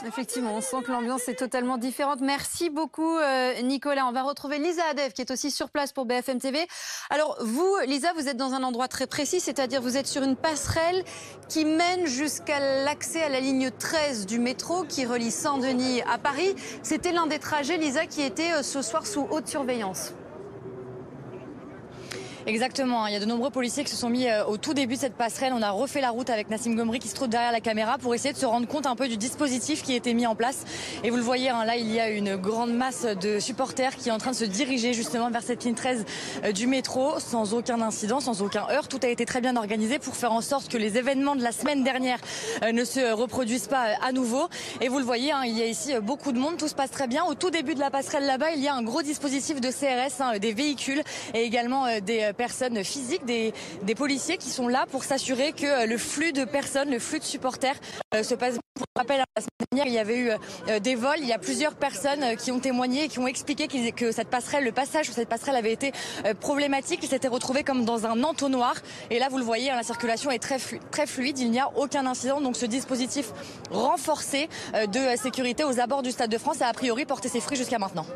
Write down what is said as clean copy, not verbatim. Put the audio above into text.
Effectivement, on sent que l'ambiance est totalement différente. Merci beaucoup, Nicolas. On va retrouver Lisa Adev, qui est aussi sur place pour BFM TV. Alors, vous, Lisa, vous êtes dans un endroit très précis, c'est-à-dire vous êtes sur une passerelle qui mène jusqu'à l'accès à la ligne 13 du métro qui relie Saint-Denis à Paris. C'était l'un des trajets, Lisa, qui était ce soir sous haute surveillance. Exactement, il y a de nombreux policiers qui se sont mis au tout début de cette passerelle. On a refait la route avec Nassim Gomri qui se trouve derrière la caméra pour essayer de se rendre compte un peu du dispositif qui a été mis en place. Et vous le voyez, là il y a une grande masse de supporters qui est en train de se diriger justement vers cette ligne 13 du métro sans aucun incident, sans aucun heurt. Tout a été très bien organisé pour faire en sorte que les événements de la semaine dernière ne se reproduisent pas à nouveau. Et vous le voyez, il y a ici beaucoup de monde, tout se passe très bien. Au tout début de la passerelle là-bas, il y a un gros dispositif de CRS, des véhicules et également des personnes physiques, des policiers qui sont là pour s'assurer que le flux de personnes, le flux de supporters se passe. Pour rappel, la semaine dernière, il y avait eu des vols. Il y a plusieurs personnes qui ont témoigné et qui ont expliqué que cette passerelle, le passage sur cette passerelle avait été problématique. Ils s'étaient retrouvés comme dans un entonnoir. Et là, vous le voyez, la circulation est très fluide. Il n'y a aucun incident. Donc ce dispositif renforcé de sécurité aux abords du Stade de France a priori porté ses fruits jusqu'à maintenant.